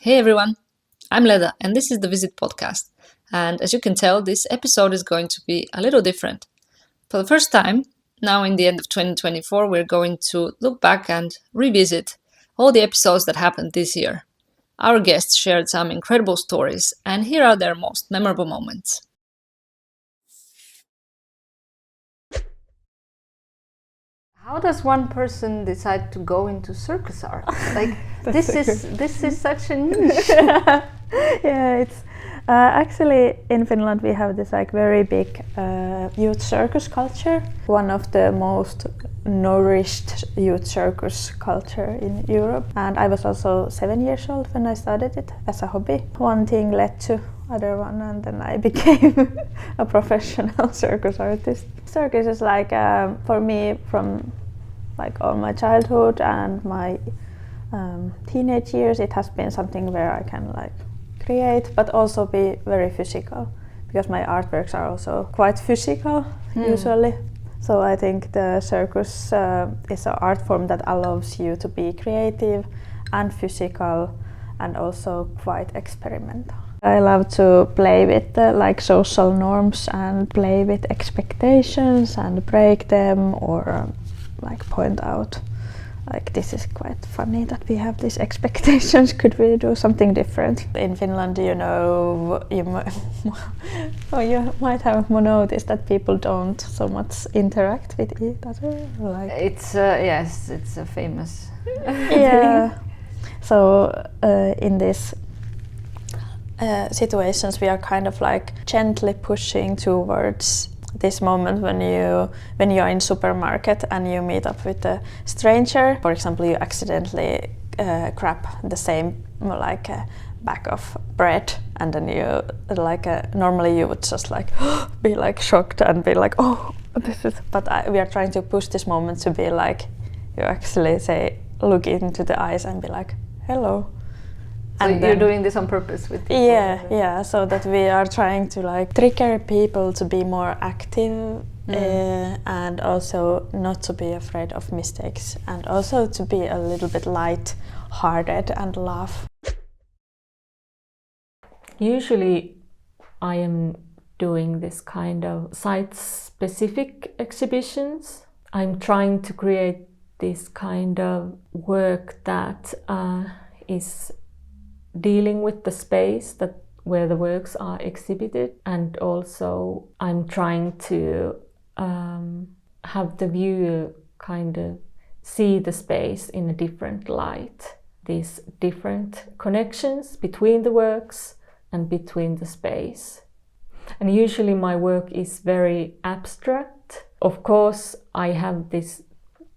Hey everyone, I'm Leda and this is the Visit podcast. And as you can tell, this episode is going to be a little different. For the first time, now in the end of 2024, we're going to look back and revisit all the episodes that happened this year. Our guests shared some incredible stories, and here are their most memorable moments. How does one person decide to go into circus art? Like this is such a niche. Yeah, it's actually in Finland we have this like very big youth circus culture. One of the most nourished youth circus culture in Europe. And I was also 7 years old when I started it as a hobby. One thing led to other one, and then I became a professional circus artist. Circus is like for me from like all my childhood and my teenage years, it has been something where I can like create but also be very physical, because my artworks are also quite physical usually. So I think the circus is an art form that allows you to be creative and physical and also quite experimental. I love to play with like social norms and play with expectations and break them, or like point out like this is quite funny that we have these expectations, could we do something different? In Finland, you know, you might have noticed that people don't so much interact with each other. Like It's it's a famous yeah. So in this situations we are kind of like gently pushing towards this moment when you're in supermarket and you meet up with a stranger. For example, you accidentally grab the same like bag of bread, and then you like normally you would just like be like shocked and be like, oh, this is. But we are trying to push this moment to be like you actually say, look into the eyes and be like, hello. So and you're doing this on purpose with people? Yeah, so that we are trying to like trigger people to be more active and also not to be afraid of mistakes, and also to be a little bit light-hearted and laugh. Usually I am doing this kind of site-specific exhibitions. I'm trying to create this kind of work that is dealing with the space that where the works are exhibited, and also I'm trying to have the viewer kind of see the space in a different light. These different connections between the works and between the space. And usually my work is very abstract. Of course, I have this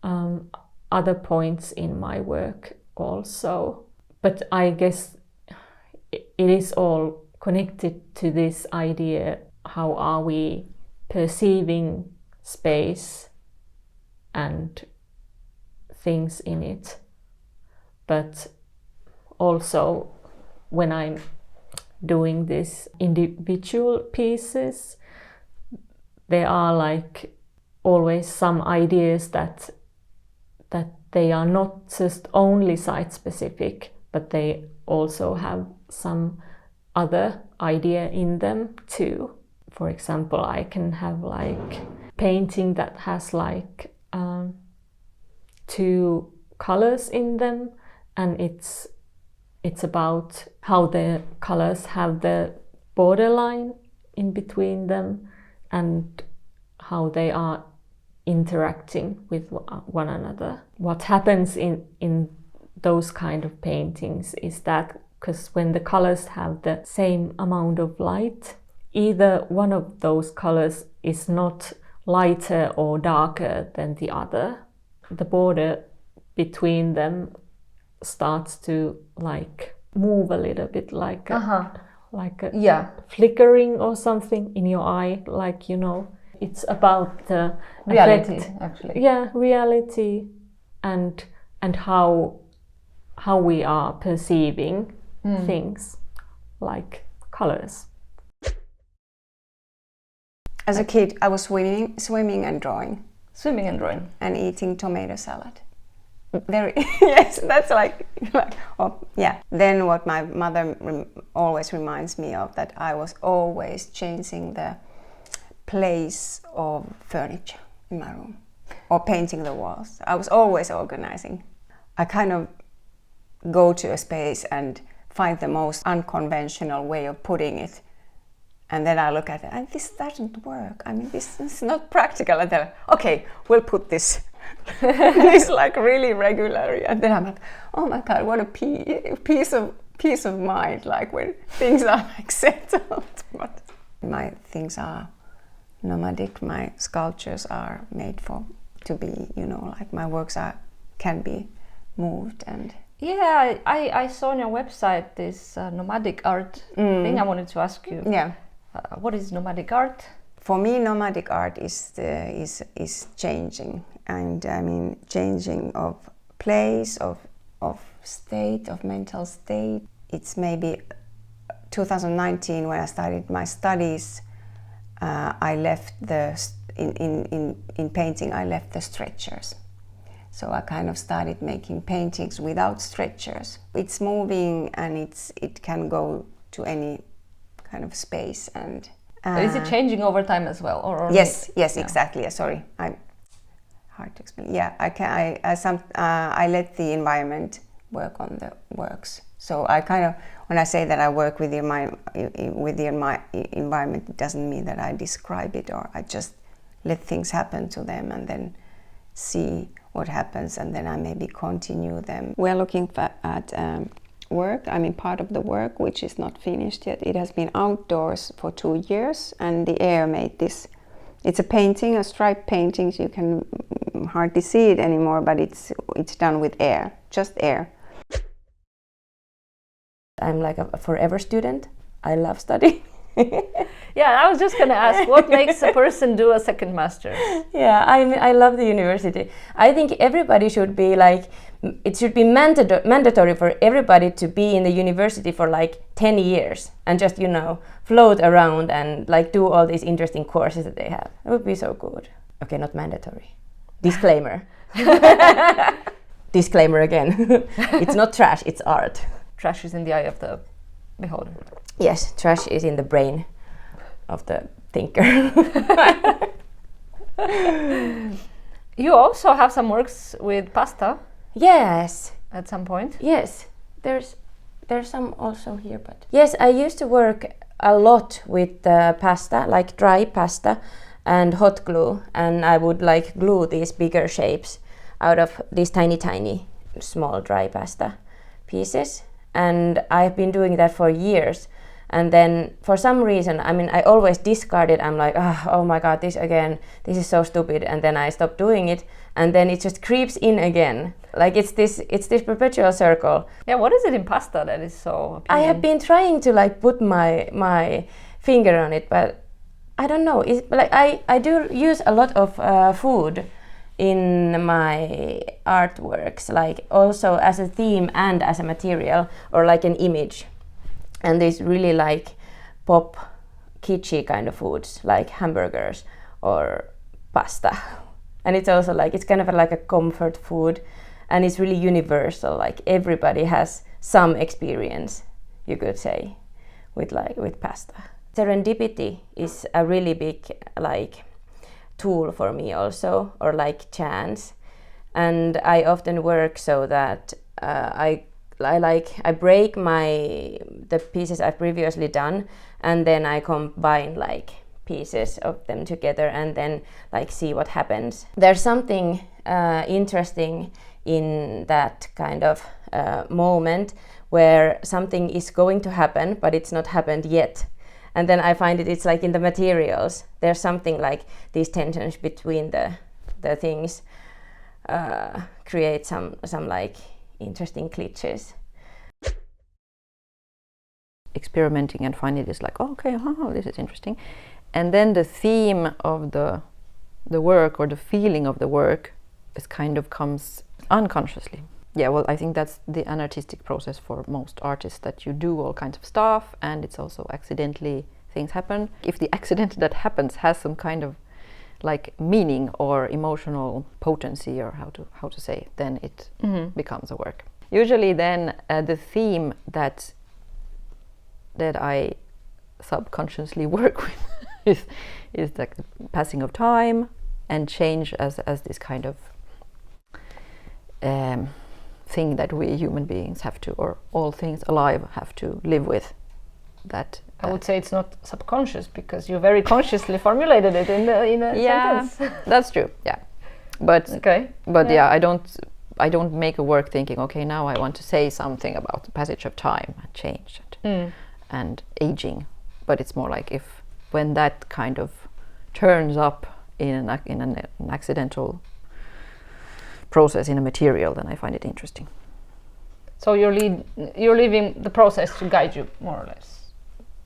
other points in my work also, but I guess it is all connected to this idea, how are we perceiving space and things in it. But also when I'm doing these individual pieces, there are like always some ideas that they are not just only site specific, but they also have some other idea in them too. For example, I can have like painting that has like 2 colors in them, and it's about how the colors have the borderline in between them and how they are interacting with one another. What happens in those kind of paintings is that because when the colors have the same amount of light, either one of those colors is not lighter or darker than the other. The border between them starts to like move a little bit, like a flickering or something in your eye, like, you know, it's about the reality effect. Actually. Yeah, reality and how we are perceiving things like colors. As a kid, I was swimming and drawing. Swimming and drawing. And eating tomato salad. very yes, that's like oh, yeah. Then what my mother always reminds me of, that I was always changing the place of furniture in my room or painting the walls. I was always organizing. I kind of go to a space and find the most unconventional way of putting it, and then I look at it and this doesn't work. I mean, this is not practical. And then okay, we'll put this this like really regularly, and then I'm like, oh my god, what a peace of mind, like when things are like settled. But my things are nomadic. My sculptures are made to be, you know, like my works can be moved. And yeah, I saw on your website this nomadic art thing. I wanted to ask you. Yeah. What is nomadic art? For me, nomadic art is changing, and I mean changing of place, of state, of mental state. It's maybe 2019 when I started my studies. I left in painting. I left the stretchers, so I kind of started making paintings without stretchers. It's moving, and it can go to any kind of space. And is it changing over time as well, or yes, yeah. exactly. Sorry, hard to explain. Yeah, I let the environment work on the works. So I kind of, when I say that I work with the environment, it doesn't mean that I describe it, or I just let things happen to them and then see what happens, and then I maybe continue them. We're looking at work. I mean, part of the work which is not finished yet. It has been outdoors for 2 years, and the air made this. It's a painting, a striped painting. So you can hardly see it anymore, but it's done with air, just air. I'm like a forever student. I love studying. Yeah, I was just going to ask, what makes a person do a second master's? Yeah, I love the university. I think everybody should be like, it should be mandatory for everybody to be in the university for like 10 years and just, you know, float around and like do all these interesting courses that they have. It would be so good. Okay, not mandatory. Disclaimer. Disclaimer again. It's not trash, it's art. Trash is in the eye of the beholder. Yes, trash is in the brain of the thinker. You also have some works with pasta. Yes. At some point. Yes, there's some also here, but yes, I used to work a lot with pasta, like dry pasta and hot glue, and I would like glue these bigger shapes out of these tiny small dry pasta pieces, and I've been doing that for years. And then for some reason, I mean, I always discard it. I'm like, oh my god, this again, this is so stupid. And then I stop doing it, and then it just creeps in again. Like it's this perpetual circle. Yeah, what is it in pasta that is so appealing? I have been trying to like put my finger on it, but I don't know. It's like I do use a lot of food in my artworks, like also as a theme and as a material or like an image. And these really like pop kitschy kind of foods like hamburgers or pasta. And it's also like, it's kind of like a comfort food, and it's really universal. Like everybody has some experience, you could say, with pasta. Serendipity is a really big like tool for me also, or like chance. And I often work so that I break the pieces I've previously done, and then I combine like pieces of them together and then like see what happens. There's something interesting in that kind of moment where something is going to happen, but it's not happened yet. And then I find it's like in the materials. There's something like these tensions between the things create some like interesting glitches. Experimenting and finding this like, okay, this is interesting. And then the theme of the work or the feeling of the work is kind of comes unconsciously. Yeah, well, I think that's the artistic process for most artists, that you do all kinds of stuff and it's also accidentally things happen. If the accident that happens has some kind of like meaning or emotional potency, or how to say, then it becomes a work. Usually then the theme that I subconsciously work with is the passing of time and change as this kind of thing that we human beings have to, or all things alive have to live with. That I would say it's not subconscious, because you very consciously formulated it in a sentence. That's true. Yeah, but I don't make a work thinking, okay, now I want to say something about the passage of time and change and aging. But it's more like when that kind of turns up in an accidental process in a material, then I find it interesting. So you're leaving the process to guide you, more or less.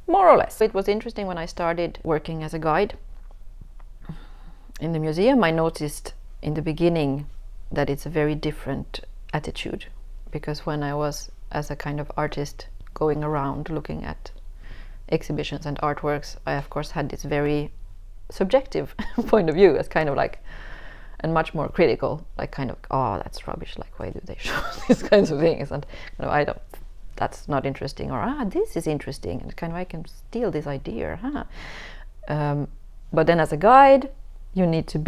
More or less. It was interesting when I started working as a guide in the museum. I noticed in the beginning that it's a very different attitude, because when I was as a kind of artist going around looking at exhibitions and artworks, I of course had this very subjective point of view, as kind of like, and much more critical, like kind of, oh, that's rubbish, like why do they show these kinds of things, and that's not interesting, or this is interesting, and kind of I can steal this idea, but then as a guide you need to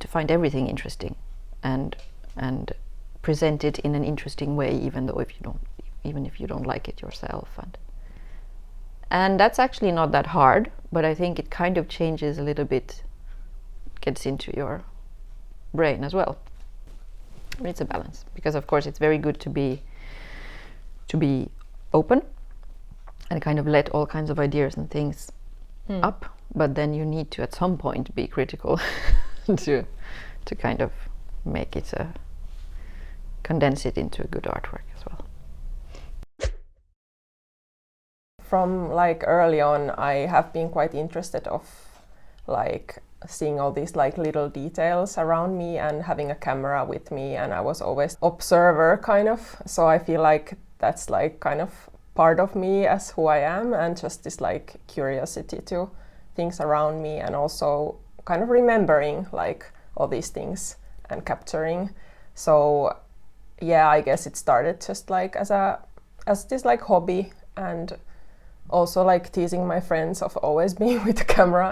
find everything interesting and present it in an interesting way, even if you don't like it yourself, and that's actually not that hard, but I think it kind of changes a little bit, gets into your brain as well. It's a balance, because of course it's very good to be open and kind of let all kinds of ideas and things up, but then you need to at some point be critical to kind of make it condense it into a good artwork as well. From like early on, I have been quite interested of like seeing all these like little details around me and having a camera with me, and I was always observer kind of, so I feel like that's like kind of part of me as who I am, and just this like curiosity to things around me, and also kind of remembering like all these things and capturing. So yeah, I guess it started just like as this like hobby, and also like teasing my friends of always being with the camera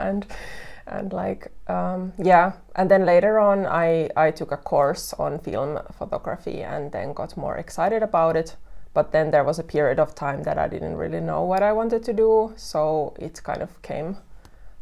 and like and then later on I took a course on film photography and then got more excited about it. But then there was a period of time that I didn't really know what I wanted to do, so it kind of came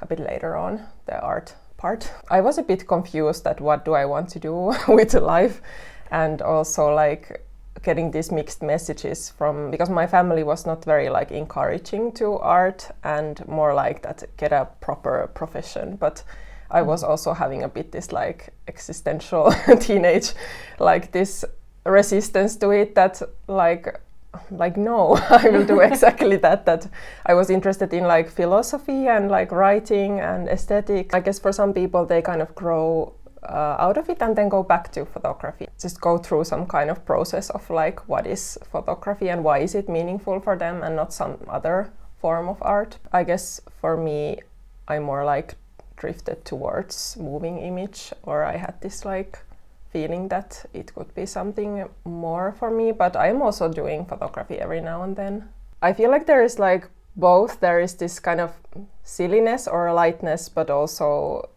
a bit later on, the art part. I was a bit confused at what do I want to do with life, and also like getting these mixed messages because my family was not very like encouraging to art, and more like that get a proper profession. But I was also having a bit this like existential teenage, like this resistance to it, that like no, I will do exactly that I was interested in like philosophy and like writing and aesthetics. I guess for some people they kind of grow out of it and then go back to photography, just go through some kind of process of like what is photography and why is it meaningful for them and not some other form of art. I guess for me I more like drifted towards moving image, or I had this like feeling that it could be something more for me, but I'm also doing photography every now and then. I feel like there is like both, there is this kind of silliness or lightness, but also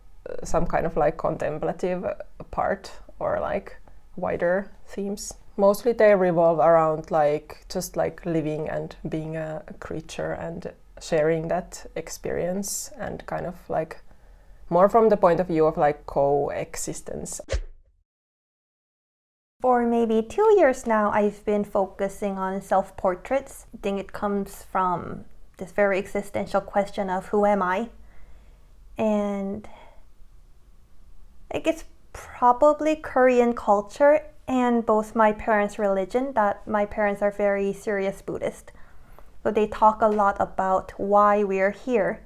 some kind of like contemplative part or like wider themes. Mostly they revolve around like just like living and being a creature and sharing that experience, and kind of like more from the point of view of like coexistence. For maybe 2 years now, I've been focusing on self-portraits. I think it comes from this very existential question of who am I? And I guess probably Korean culture and both my parents' religion, that my parents are very serious Buddhist. So they talk a lot about why we are here.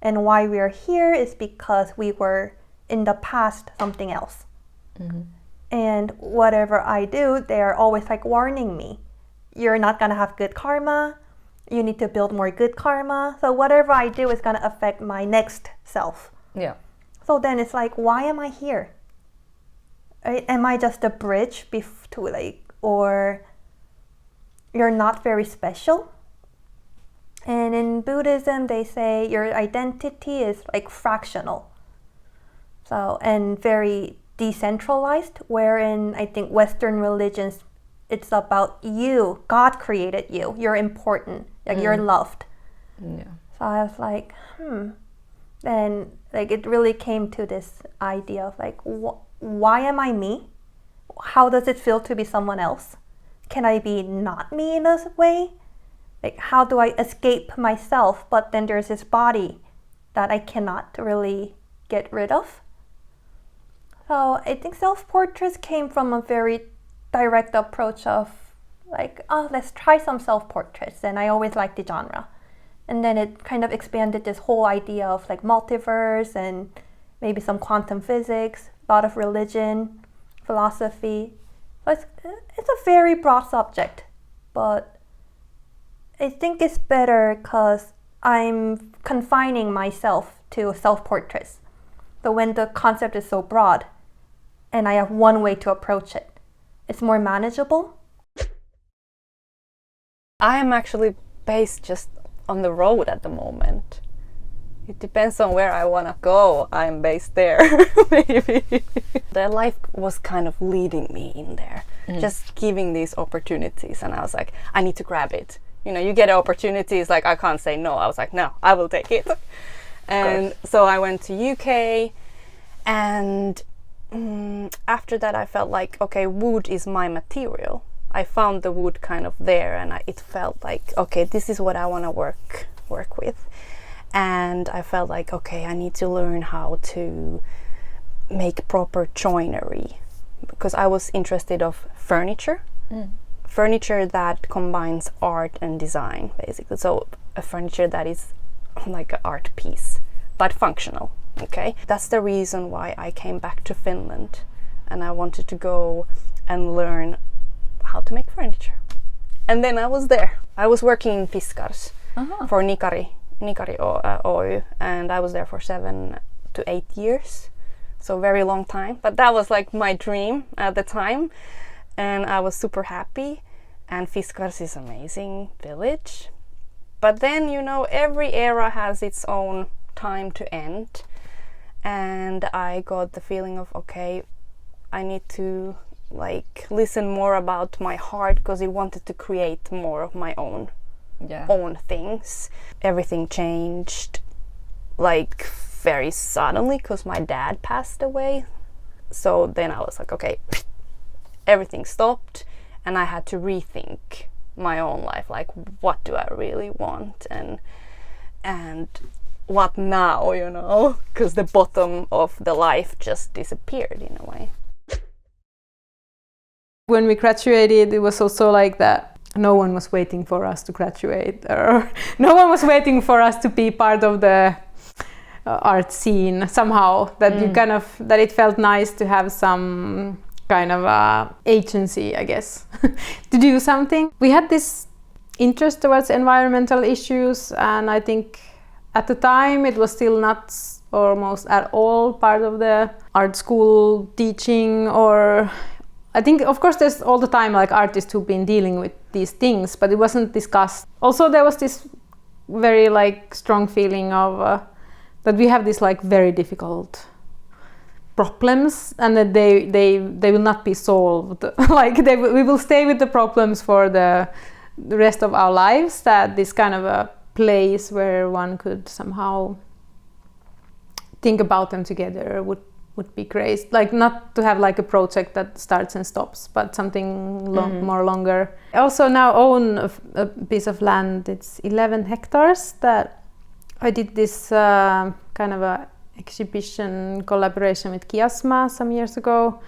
And why we are here is because we were in the past something else. Mm-hmm. And whatever I do, they're always like warning me. You're not gonna have good karma. You need to build more good karma. So whatever I do is gonna affect my next self. Yeah. So then it's like, why am I here? Am I just a bridge to like, or you're not very special? And in Buddhism, they say your identity is like fractional. So, and very decentralized, wherein I think Western religions, it's about you. God created you. You're important. Like you're loved. Yeah. So I was like, And like it really came to this idea of like, why am I me? How does it feel to be someone else? Can I be not me in a way? Like, how do I escape myself? But then there's this body that I cannot really get rid of. So I think self-portraits came from a very direct approach of like, let's try some self-portraits. And I always liked the genre. And then it kind of expanded this whole idea of like multiverse and maybe some quantum physics, a lot of religion, philosophy. So it's a very broad subject, but I think it's better because I'm confining myself to self-portraits. So when the concept is so broad and I have one way to approach it, it's more manageable. I am actually based just on the road at the moment. It depends on where I want to go. I'm based there, maybe. The life was kind of leading me in there, just giving these opportunities. And I was like, I need to grab it. You know, you get opportunities, like I can't say no. I was like, no, I will take it. And so I went to UK, and after that I felt like, okay, wood is my material. I found the wood kind of there, and it felt like, okay, this is what I want to work with. And I felt like, okay, I need to learn how to make proper joinery, because I was interested of furniture. Furniture that combines art and design, basically. So a furniture that is like an art piece, but functional, okay? That's the reason why I came back to Finland, and I wanted to go and learn how to make furniture. And then I was there. I was working in Fiskars for Nikari Oy, and I was there for 7 to 8 years. So very long time. But that was like my dream at the time. And I was super happy. And Fiskars is an amazing village. But then, you know, every era has its own time to end. And I got the feeling of, okay, I need to like listen more about my heart, because I wanted to create more of my own things. Everything changed like very suddenly because my dad passed away. So then I was like, okay, everything stopped, and I had to rethink my own life, like what do I really want, and what now, you know, because the bottom of the life just disappeared in a way. When we graduated, it was also like that no one was waiting for us to graduate, or no one was waiting for us to be part of the art scene somehow, that you kind of, that it felt nice to have some kind of agency, I guess, to do something. We had this interest towards environmental issues, and I think at the time it was still not almost at all part of the art school teaching, or I think, of course, there's all the time like artists who've been dealing with these things, but it wasn't discussed. Also, there was this very like strong feeling of that we have these like very difficult problems, and that they will not be solved. Like we will stay with the problems for the rest of our lives. That this kind of a place where one could somehow think about them together would be great. Like not to have like a project that starts and stops, but something more longer. I also now own a piece of land. It's 11 hectares that I did this kind of a exhibition collaboration with Kiasma some years ago,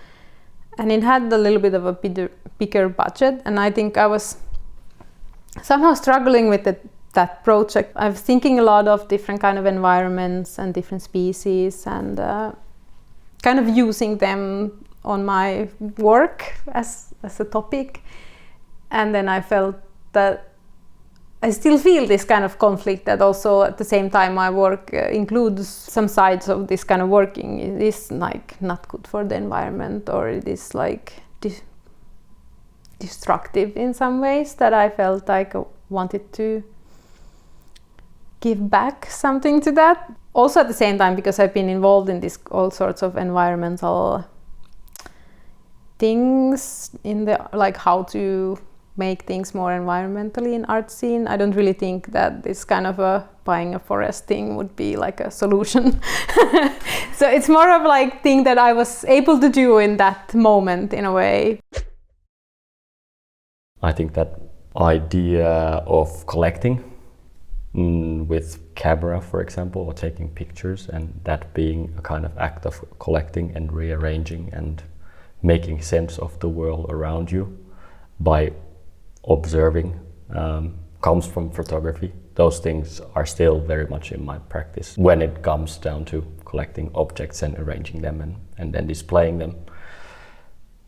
and it had a little bit of a bigger budget, and I think I was somehow struggling with that project. I was thinking a lot of different kind of environments and different species, and kind of using them on my work as a topic. And then I felt that I still feel this kind of conflict that also at the same time my work includes some sides of this kind of working. It is like not good for the environment, or it is like destructive in some ways, that I felt like I wanted to give back something to that. Also at the same time, because I've been involved in this all sorts of environmental things in the like how to make things more environmentally in art scene. I don't really think that this kind of a buying a forest thing would be like a solution. So it's more of like thing that I was able to do in that moment in a way. I think that idea of collecting with camera, for example, or taking pictures, and that being a kind of act of collecting and rearranging and making sense of the world around you by observing, comes from photography. Those things are still very much in my practice when it comes down to collecting objects and arranging them and then displaying them.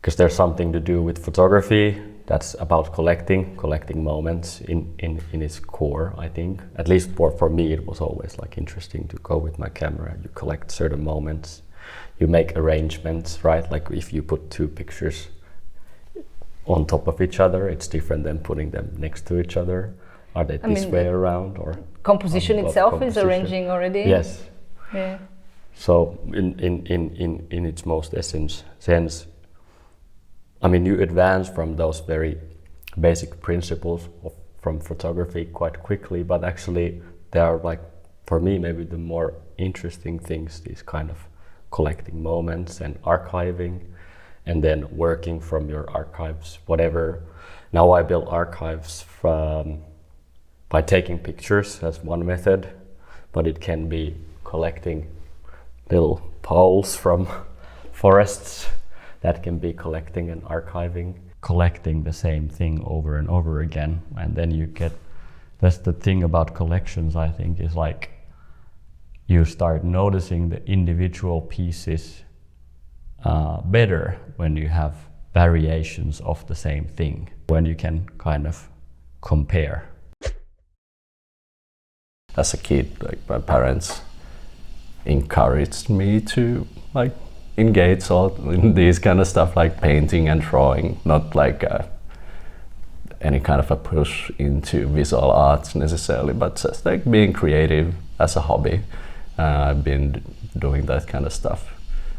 Because there's something to do with photography that's about collecting moments in its core, I think. At least for me, it was always like interesting to go with my camera. You collect certain moments, you make arrangements, right? Like if you put two pictures on top of each other, it's different than putting them next to each other. Are they this way around, or composition itself is arranging already? Yes. Yeah. So in its most essence sense, I mean, you advance from those very basic principles from photography quite quickly, but actually they are like, for me, maybe the more interesting things, these kind of collecting moments and archiving, and then working from your archives, whatever. Now I build archives by taking pictures as one method, but it can be collecting little poles from forests. That can be collecting and archiving, collecting the same thing over and over again. And then you get, that's the thing about collections, I think, is like you start noticing the individual pieces better when you have variations of the same thing, when you can kind of compare. As a kid, like my parents encouraged me to like engage in these kind of stuff like painting and drawing, not like any kind of a push into visual arts necessarily, but just like being creative as a hobby. I've been doing that kind of stuff.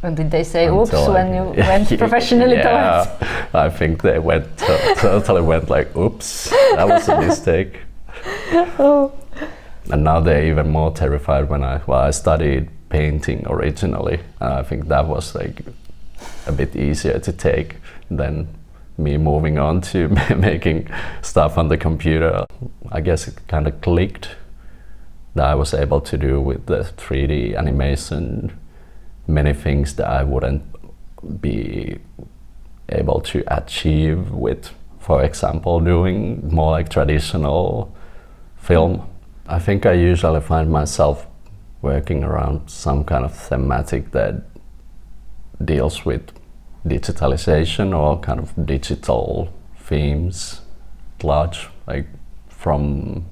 And did they say oops when you went professionally towards? I think they went totally went like oops, that was a mistake. Oh. And now they're even more terrified when I studied painting originally. I think that was like a bit easier to take than me moving on to making stuff on the computer. I guess it kind of clicked that I was able to do with the 3D animation many things that I wouldn't be able to achieve with, for example, doing more like traditional film. I think I usually find myself working around some kind of thematic that deals with digitalization or kind of digital themes at large, like from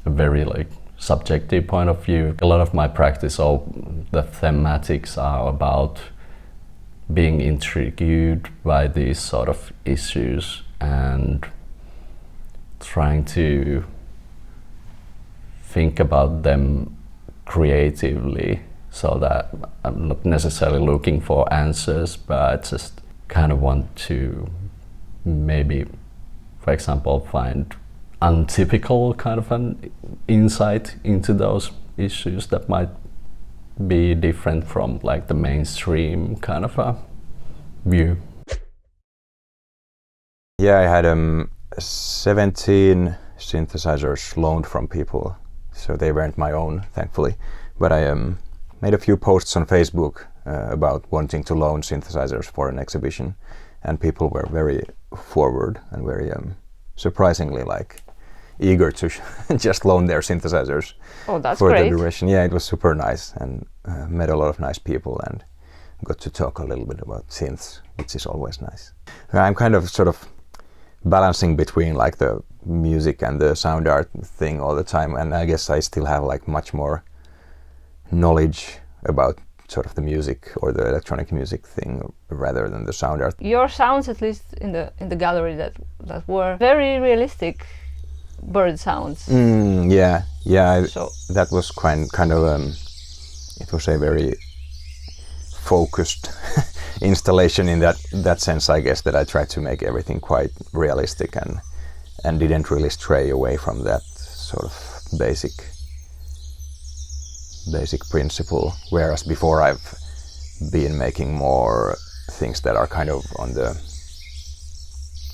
a very like subjective point of view. A lot of my practice, all the thematics are about being intrigued by these sort of issues and trying to think about them creatively, so that I'm not necessarily looking for answers, but I just kind of want to maybe, for example, find untypical kind of an insight into those issues that might be different from like the mainstream kind of a view. Yeah, I had 17 synthesizers loaned from people, so they weren't my own, thankfully. But I made a few posts on Facebook about wanting to loan synthesizers for an exhibition, and people were very forward and very surprisingly like eager to just loan their synthesizers for the duration. Yeah, it was super nice, and met a lot of nice people and got to talk a little bit about synths, which is always nice. I'm kind of sort of balancing between like the music and the sound art thing all the time, and I guess I still have like much more knowledge about sort of the music or the electronic music thing rather than the sound art. Your sounds, at least in the gallery, that were very realistic bird sounds. So that was kind of it was a very focused installation in that sense, I guess, that I tried to make everything quite realistic and didn't really stray away from that sort of basic principle, whereas before I've been making more things that are kind of on the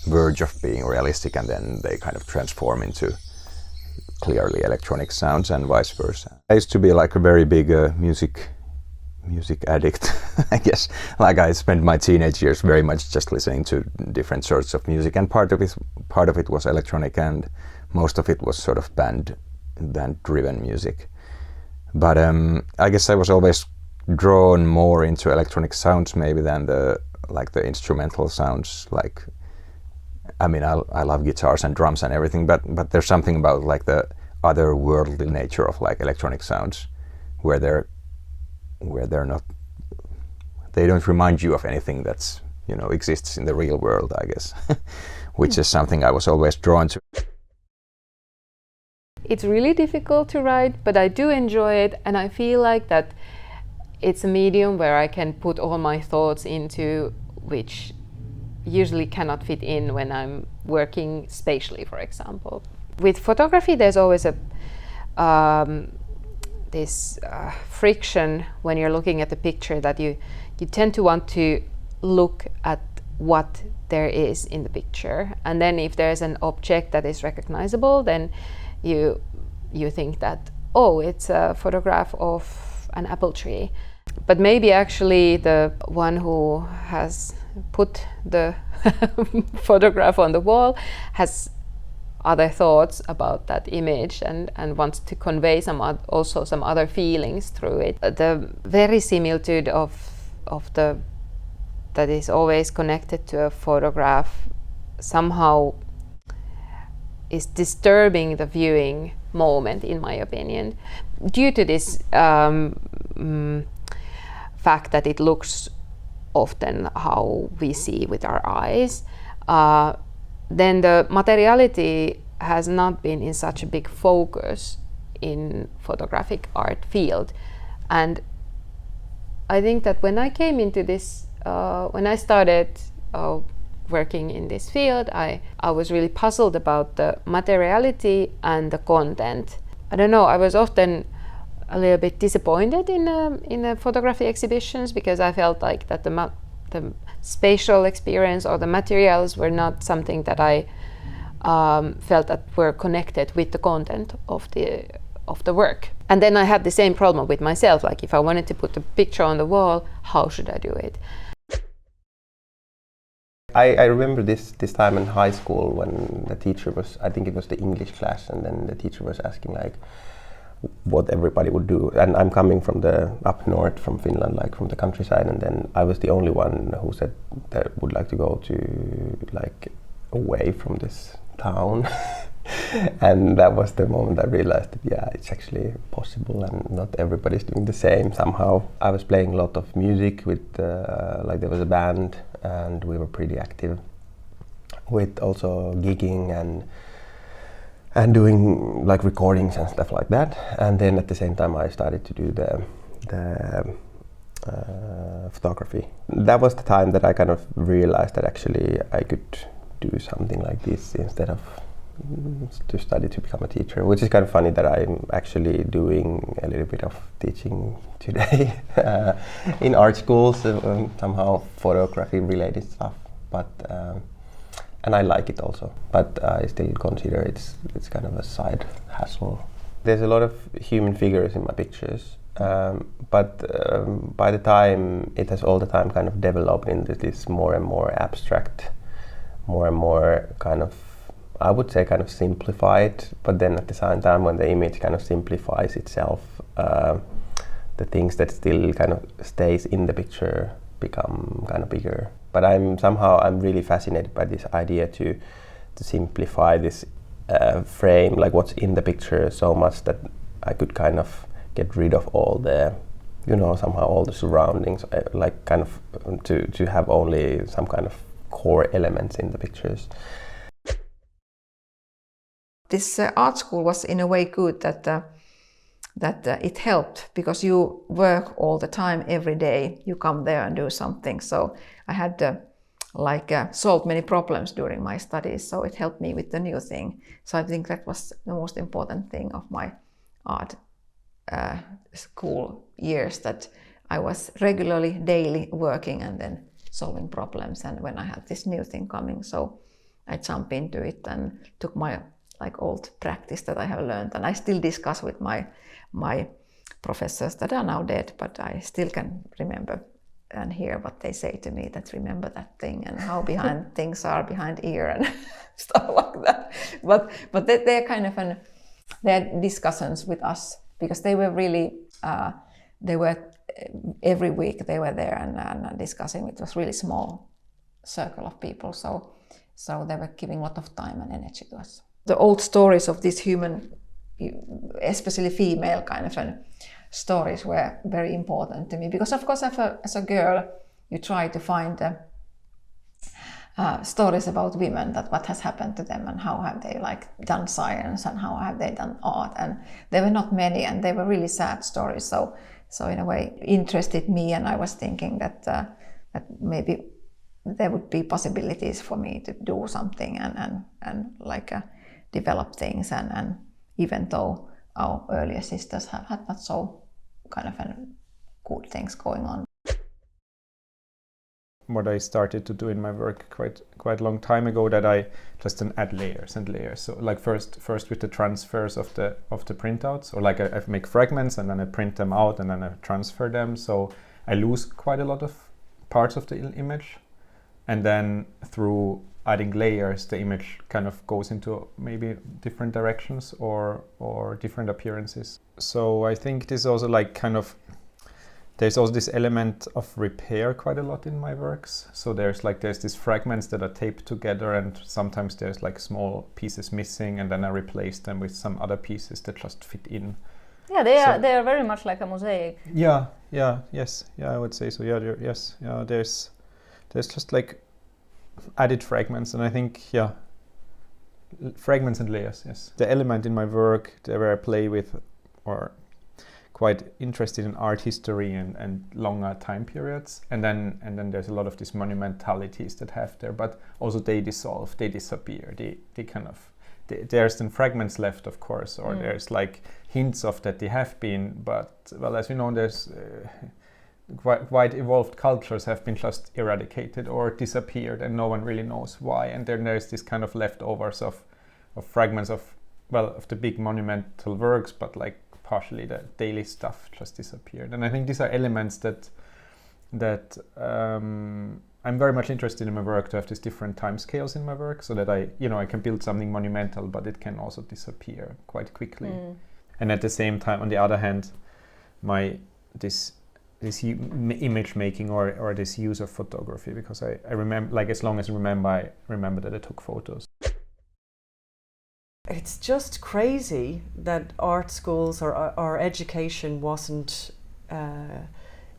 verge of being realistic, and then they kind of transform into clearly electronic sounds and vice versa. I used to be like a very big music addict, I guess. Like I spent my teenage years very much just listening to different sorts of music, and part of it was electronic, and most of it was sort of band driven music. But I guess I was always drawn more into electronic sounds maybe than the instrumental sounds. Like, I mean, I love guitars and drums and everything, but there's something about like the otherworldly nature of like electronic sounds, where they're not, they don't remind you of anything that's, you know, exists in the real world, I guess, which is something I was always drawn to. It's really difficult to write, but I do enjoy it, and I feel like that it's a medium where I can put all my thoughts into, which usually cannot fit in when I'm working spatially, for example. With photography, there's always this friction when you're looking at the picture, that you tend to want to look at what there is in the picture, and then if there's an object that is recognizable, then you think that, oh, it's a photograph of an apple tree. But maybe actually the one who has put the photograph on the wall has other thoughts about that image and wants to convey also some other feelings through it. The verisimilitude that is always connected to a photograph somehow is disturbing the viewing moment, in my opinion, due to this fact that it looks often how we see with our eyes. Then the materiality has not been in such a big focus in photographic art field. And I think that when I came into this, when I started working in this field, I was really puzzled about the materiality and the content. I don't know, I was often a little bit disappointed in the photography exhibitions, because I felt like that the spatial experience or the materials were not something that I felt that were connected with the content of the work. And then I had the same problem with myself, like if I wanted to put a picture on the wall, how should I do it? I remember this time in high school when the teacher was, I think it was the English class, and then the teacher was asking like what everybody would do. And I'm coming from the up north from Finland, like from the countryside, and then I was the only one who said that would like to go to like away from this town. And that was the moment I realized that yeah, it's actually possible and not everybody's doing the same somehow. I was playing a lot of music with like there was a band, and we were pretty active with also gigging and doing like recordings and stuff like that. And then at the same time I started to do the photography. That was the time that I kind of realized that actually I could do something like this instead of to study to become a teacher, which is kind of funny that I'm actually doing a little bit of teaching today in art schools, somehow photography related stuff, but and I like it also, but I still consider it's kind of a side hustle. There's a lot of human figures in my pictures, but by the time it has all the time kind of developed into this more and more abstract, more and more kind of, I would say kind of simplified, but then at the same time when the image kind of simplifies itself, the things that still kind of stays in the picture become kind of bigger. But I'm really fascinated by this idea to to simplify this frame, like what's in the picture, so much that I could kind of get rid of all the, somehow all the surroundings, like kind of to have only some kind of core elements in the pictures. This art school was in a way good that it helped, because you work all the time, every day. You come there and do something. So I had solved many problems during my studies. So it helped me with the new thing. So I think that was the most important thing of my art school years, that I was regularly, daily working and then solving problems. And when I had this new thing coming, so I jumped into it and took my old practice that I have learned, and I still discuss with my professors that are now dead, but I still can remember and hear what they say to me, that remember that thing and how behind things are behind ear and stuff like that. But they're kind of they're discussions with us, because they were really every week they were there and discussing. It was really small circle of people, so they were giving a lot of time and energy to us. The old stories of this human, especially female kind of stories, were very important to me, because of course as a girl you try to find stories about women, that what has happened to them and how have they done science and how have they done art, and there were not many and they were really sad stories, so in a way interested me, and I was thinking that maybe there would be possibilities for me to do something and develop things, and even though our earlier sisters have had not so kind of good things going on. What I started to do in my work quite a long time ago, that I just add layers and layers. So first with the transfers of the printouts, or I make fragments and then I print them out and then I transfer them. So I lose quite a lot of parts of the image, and then through adding layers, the image kind of goes into maybe different directions or different appearances. So I think this also there's also this element of repair quite a lot in my works. So there's these fragments that are taped together, and sometimes there's small pieces missing, and then I replace them with some other pieces that just fit in. Yeah, they are very much like a mosaic. Yes, I would say so. There's just added fragments, and I think fragments and layers. Yes, the element in my work where I play with, or quite interested in art history and longer time periods, and then there's a lot of these monumentalities that have there, but also they dissolve, they disappear, they kind of there's then fragments left, of course, or there's hints of that they have been, but well, as we know, there's quite evolved cultures have been just eradicated or disappeared, and no one really knows why. And then there's this kind of leftovers of fragments of the big monumental works, but partially the daily stuff just disappeared. And I think these are elements that I'm very much interested in my work, to have these different time scales in my work, so that I can build something monumental, but it can also disappear quite quickly. And at the same time, on the other hand, this image making or this use of photography, because I remember, as long as I remember that I took photos. It's just crazy that art schools or our education wasn't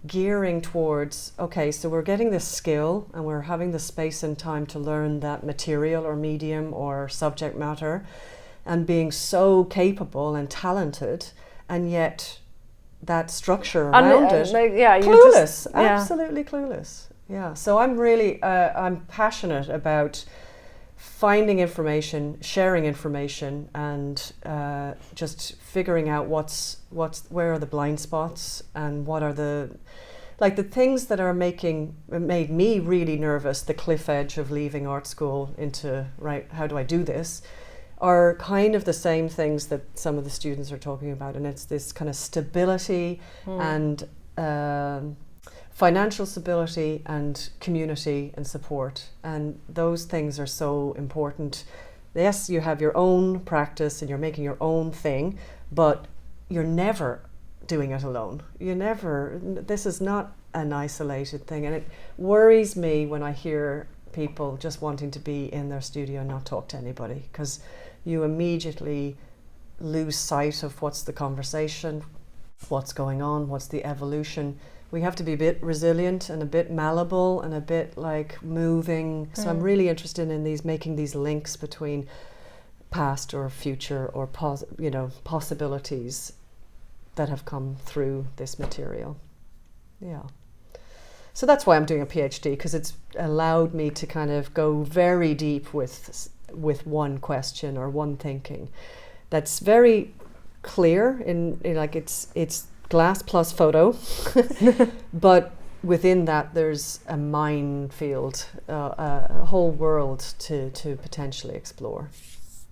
gearing towards, okay, so we're getting this skill and we're having the space and time to learn that material or medium or subject matter, and being so capable and talented, and yet that structure around it, clueless, absolutely clueless. Yeah, so I'm really, I'm passionate about finding information, sharing information, and just figuring out where are the blind spots, and what are the things that are made me really nervous, the cliff edge of leaving art school into, right, how do I do this, are kind of the same things that some of the students are talking about, and it's this kind of stability and financial stability and community and support, and those things are so important. Yes, you have your own practice and you're making your own thing, but you're never doing it alone. This is not an isolated thing, and it worries me when I hear people just wanting to be in their studio and not talk to anybody, because you immediately lose sight of what's the conversation, what's going on, what's the evolution. We have to be a bit resilient and a bit malleable and a bit like moving. So I'm really interested in making these links between past or future or possibilities that have come through this material. Yeah. So that's why I'm doing a PhD, because it's allowed me to kind of go very deep with one question or one thinking. That's very clear in like it's glass plus photo, but within that there's a minefield, a whole world to potentially explore.